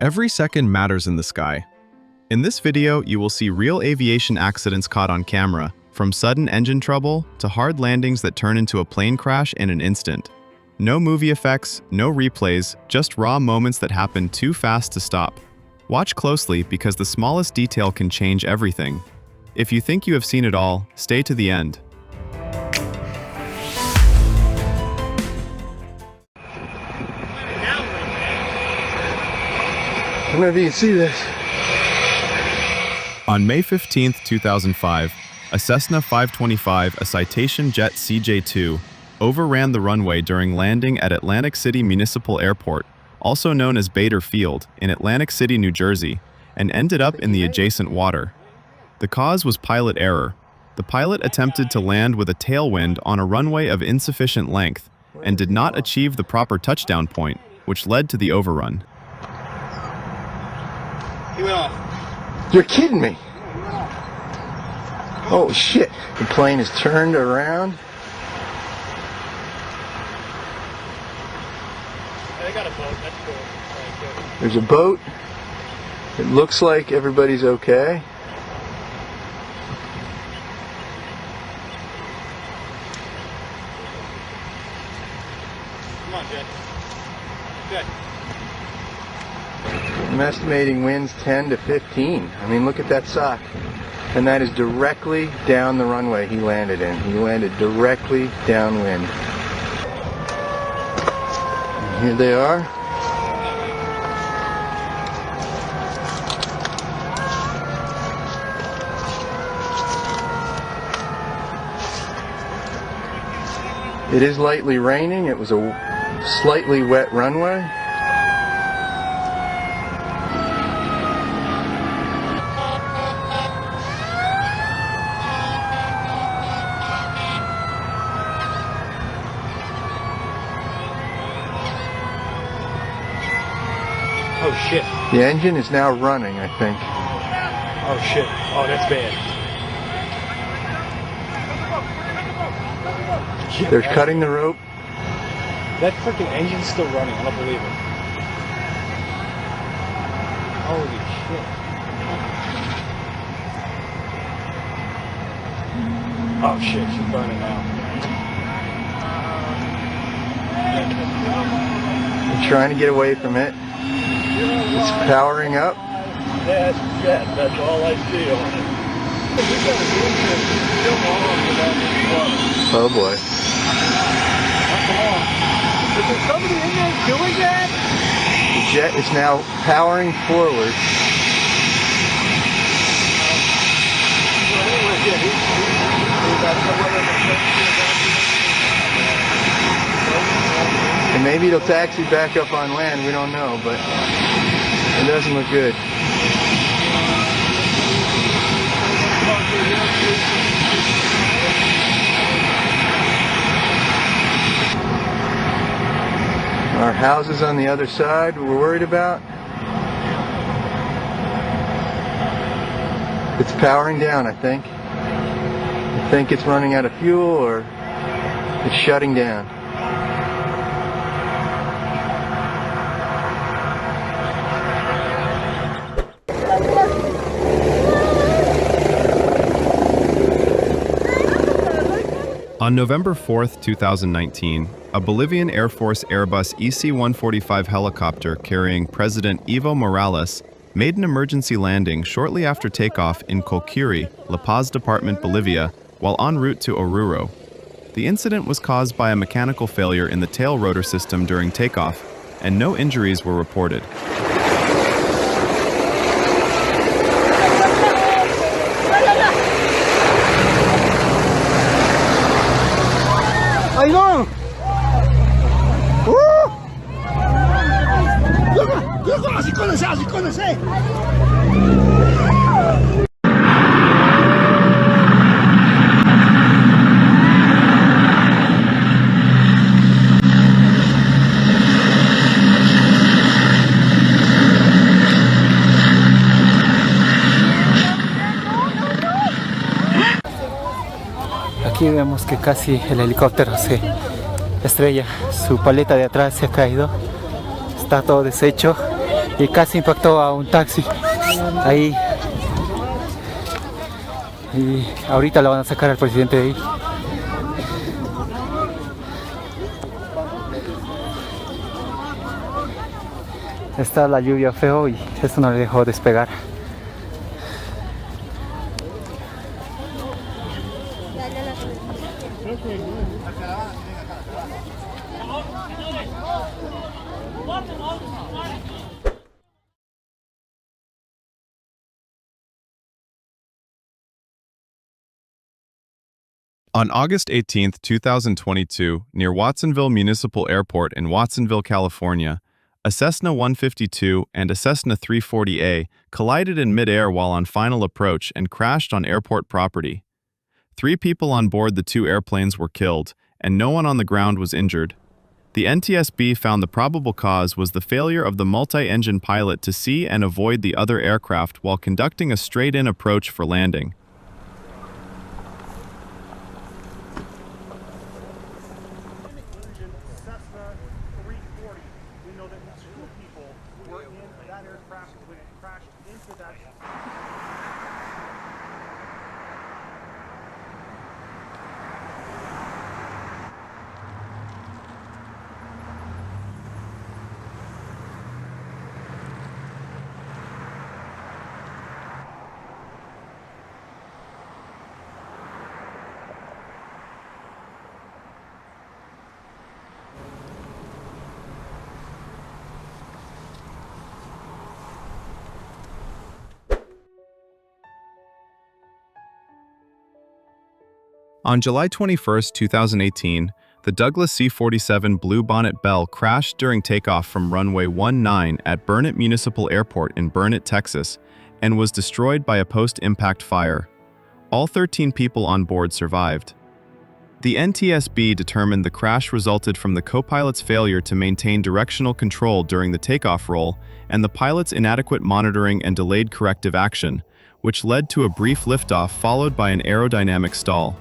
Every second matters in the sky. In this video, you will see real aviation accidents caught on camera, from sudden engine trouble to hard landings that turn into a plane crash in an instant. No movie effects, no replays, just raw moments that happen too fast to stop. Watch closely because the smallest detail can change everything. If you think you have seen it all, stay to the end. I don't know if you can see this. On May 15, 2005, a Cessna 525, a Citation jet CJ-2, overran the runway during landing at Atlantic City Municipal Airport, also known as Bader Field, in Atlantic City, New Jersey, and ended up in the adjacent water. The cause was pilot error. The pilot attempted to land with a tailwind on a runway of insufficient length and did not achieve the proper touchdown point, which led to the overrun. He went off. You're kidding me. Oh shit. The plane is turned around. They got a boat. That's cool. Right, good. There's a boat. It looks like everybody's okay. Come on, Jet. Good. I'm estimating winds 10 to 15. I mean, look at that sock. And that is directly down the runway he landed in. He landed directly downwind. And here they are. It is lightly raining. It was a slightly wet runway. Oh shit. The engine is now running, I think. Oh shit. Oh, that's bad. They're cutting the rope. That freaking engine's still running. I don't believe it. Holy shit. Oh shit, she's burning now. They're trying to get away from it. It's powering up. That's all I see on it. Oh boy. Is there somebody in there doing that? The jet is now powering forward. And maybe it'll taxi back up on land, we don't know, but it doesn't look good. Our houses on the other side we're worried about. It's powering down, I think. I think it's running out of fuel or it's shutting down. On November 4, 2019, a Bolivian Air Force Airbus EC-145 helicopter carrying President Evo Morales made an emergency landing shortly after takeoff in Colquiri, La Paz Department, Bolivia, while en route to Oruro. The incident was caused by a mechanical failure in the tail rotor system during takeoff, and no injuries were reported. How you doing? Así conocé. Aquí vemos que casi el helicóptero se estrella, su paleta de atrás se ha caído, está todo deshecho y casi impactó a un taxi ahí. Y ahorita lo van a sacar al presidente de ahí. Está la lluvia feo y esto no le dejó despegar. On August 18, 2022, near Watsonville Municipal Airport in Watsonville, California, a Cessna 152 and a Cessna 340A collided in midair while on final approach and crashed on airport property. 3 people on board the 2 airplanes were killed, and no one on the ground was injured. The NTSB found the probable cause was the failure of the multi-engine pilot to see and avoid the other aircraft while conducting a straight-in approach for landing. Cessna 340. We know that 2 people were in that aircraft when it crashed into that. On July 21, 2018, the Douglas C-47 Blue Bonnet Bell crashed during takeoff from runway 19 at Burnet Municipal Airport in Burnet, Texas, and was destroyed by a post-impact fire. All 13 people on board survived. The NTSB determined the crash resulted from the co-pilot's failure to maintain directional control during the takeoff roll and the pilot's inadequate monitoring and delayed corrective action, which led to a brief liftoff followed by an aerodynamic stall.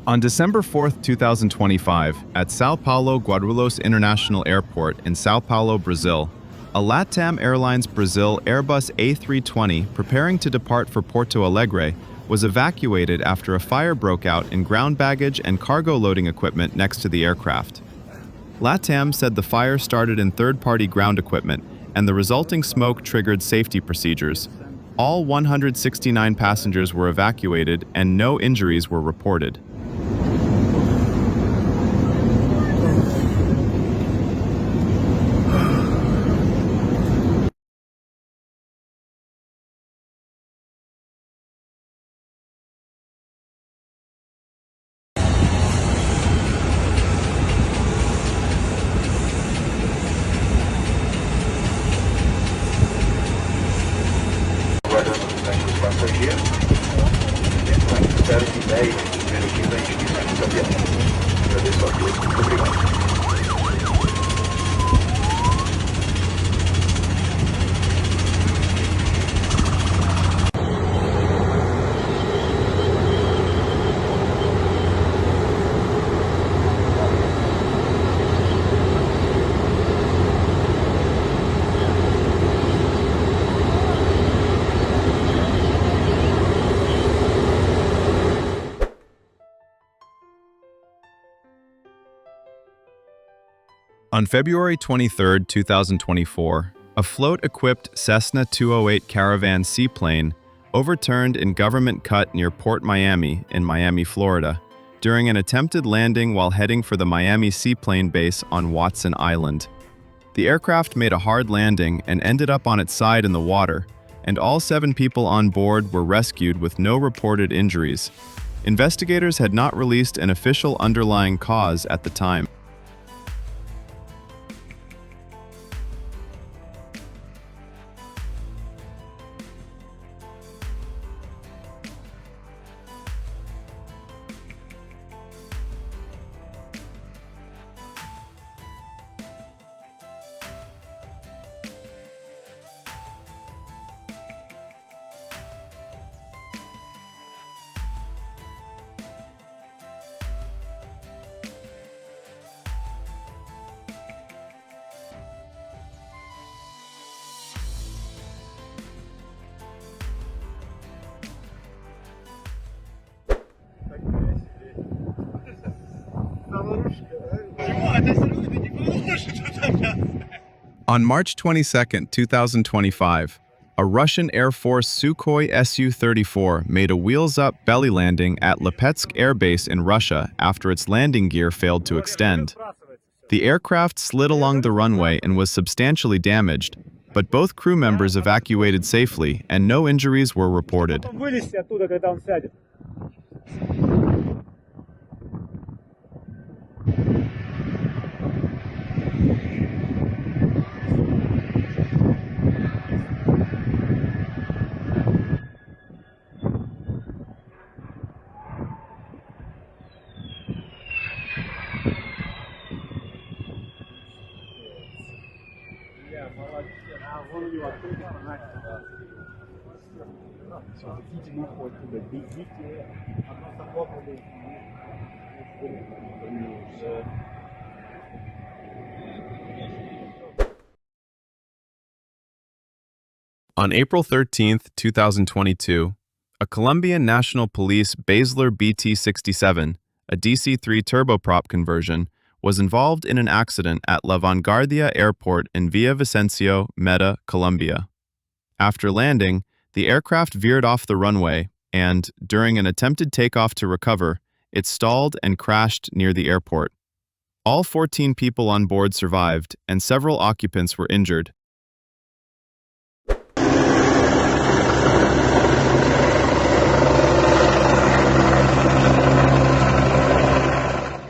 On December 4, 2025, at São Paulo Guarulhos International Airport in São Paulo, Brazil, a LATAM Airlines Brazil Airbus A320 preparing to depart for Porto Alegre was evacuated after a fire broke out in ground baggage and cargo loading equipment next to the aircraft. LATAM said the fire started in third-party ground equipment and the resulting smoke triggered safety procedures. All 169 passengers were evacuated and no injuries were reported. On February 23, 2024, a float-equipped Cessna 208 Caravan seaplane overturned in government cut near Port Miami in Miami, Florida, during an attempted landing while heading for the Miami Seaplane base on Watson Island. The aircraft made a hard landing and ended up on its side in the water, and all 7 people on board were rescued with no reported injuries. Investigators had not released an official underlying cause at the time. On March 22, 2025, a Russian Air Force Sukhoi Su-34 made a wheels-up belly landing at Lipetsk Air Base in Russia after its landing gear failed to extend. The aircraft slid along the runway and was substantially damaged, but both crew members evacuated safely and no injuries were reported. On April 13, 2022, a Colombian National Police Basler BT-67, a DC-3 turboprop conversion, was involved in an accident at La Vanguardia Airport in Villavicencio, Meta, Colombia. After landing, the aircraft veered off the runway and, during an attempted takeoff to recover, it stalled and crashed near the airport. All 14 people on board survived, and several occupants were injured.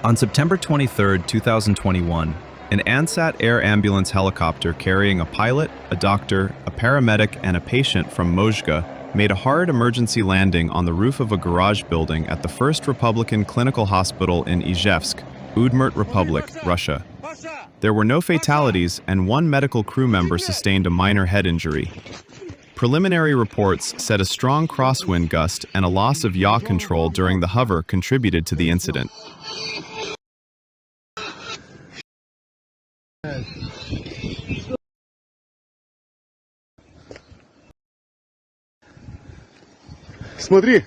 On September 23, 2021, an Ansat air ambulance helicopter carrying a pilot, a doctor, a paramedic, and a patient from Mozhga made a hard emergency landing on the roof of a garage building at the First Republican Clinical Hospital in Izhevsk, Udmurt Republic, Russia. There were no fatalities, and one medical crew member sustained a minor head injury. Preliminary reports said a strong crosswind gust and a loss of yaw control during the hover contributed to the incident. Смотри,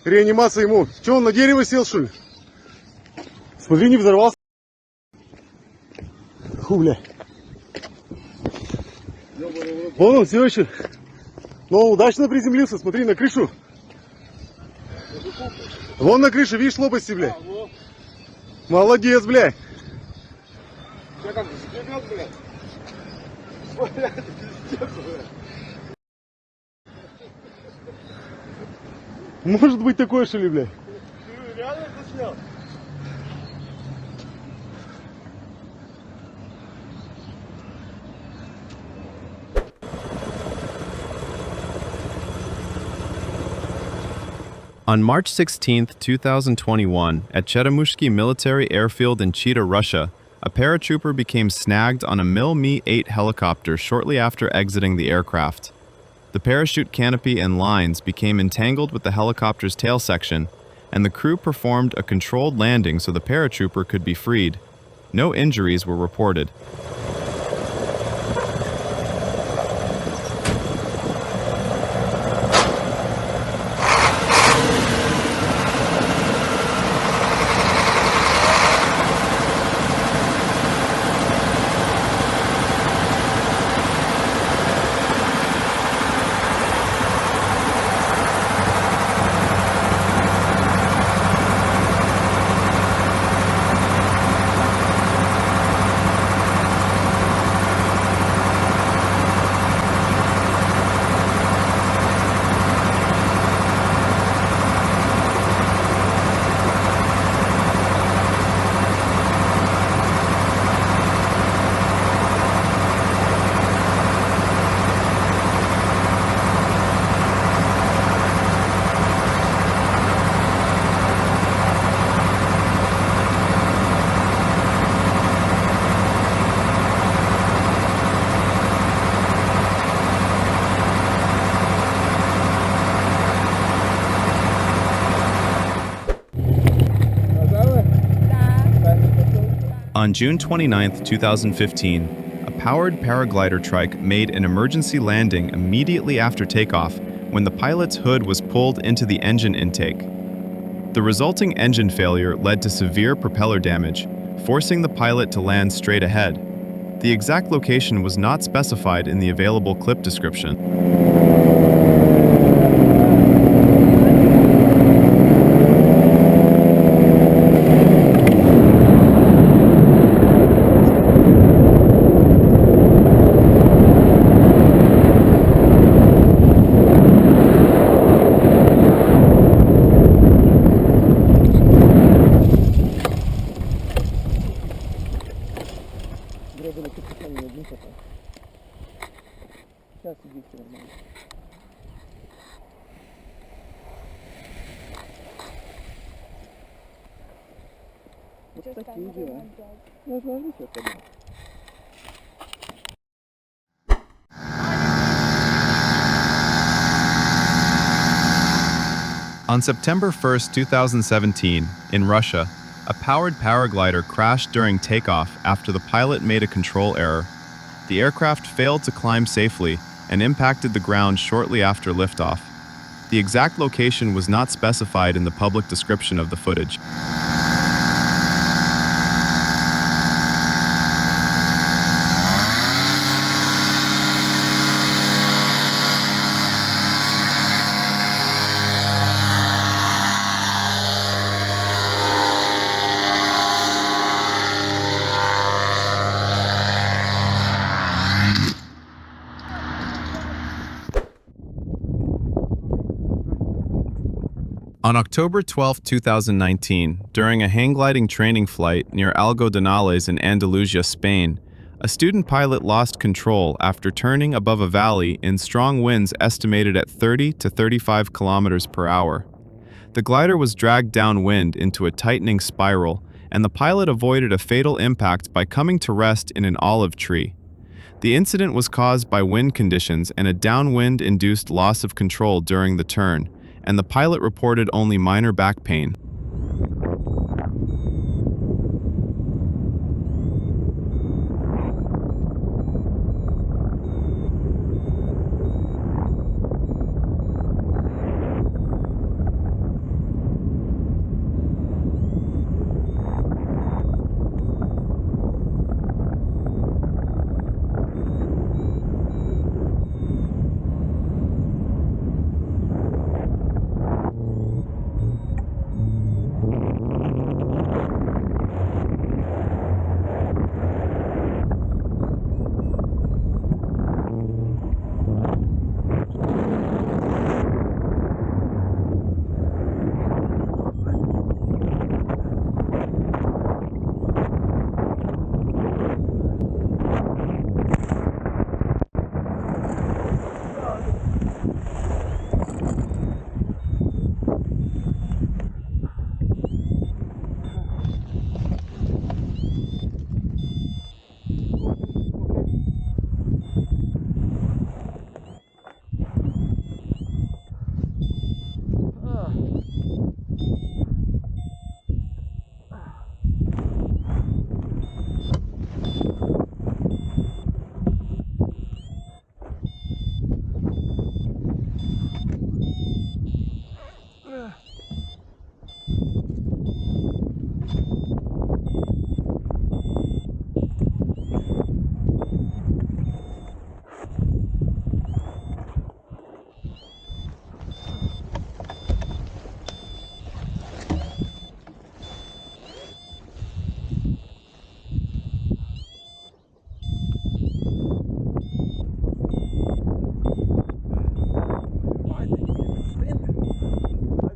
реанимация ему. Че, он на дерево сел, что ли? Смотри, не взорвался. Фу, бля. Вон он все еще. Но он удачно приземлился, смотри, на крышу. Вон на крыше, видишь, лопасти, бля. Молодец, бля. Может быть такое, что ли, бля? Ты реально это снял? On March 16, 2021, at Cheremushki Military Airfield in Chita, Russia, a paratrooper became snagged on a Mi-8 helicopter shortly after exiting the aircraft. The parachute canopy and lines became entangled with the helicopter's tail section, and the crew performed a controlled landing so the paratrooper could be freed. No injuries were reported. On June 29, 2015, a powered paraglider trike made an emergency landing immediately after takeoff when the pilot's hood was pulled into the engine intake. The resulting engine failure led to severe propeller damage, forcing the pilot to land straight ahead. The exact location was not specified in the available clip description. On September 1, 2017, in Russia, a powered paraglider crashed during takeoff after the pilot made a control error. The aircraft failed to climb safely and impacted the ground shortly after liftoff. The exact location was not specified in the public description of the footage. On October 12, 2019, during a hang gliding training flight near Algodonales in Andalusia, Spain, a student pilot lost control after turning above a valley in strong winds estimated at 30 to 35 kilometers per hour. The glider was dragged downwind into a tightening spiral, and the pilot avoided a fatal impact by coming to rest in an olive tree. The incident was caused by wind conditions and a downwind-induced loss of control during the turn, and the pilot reported only minor back pain.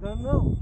I don't know.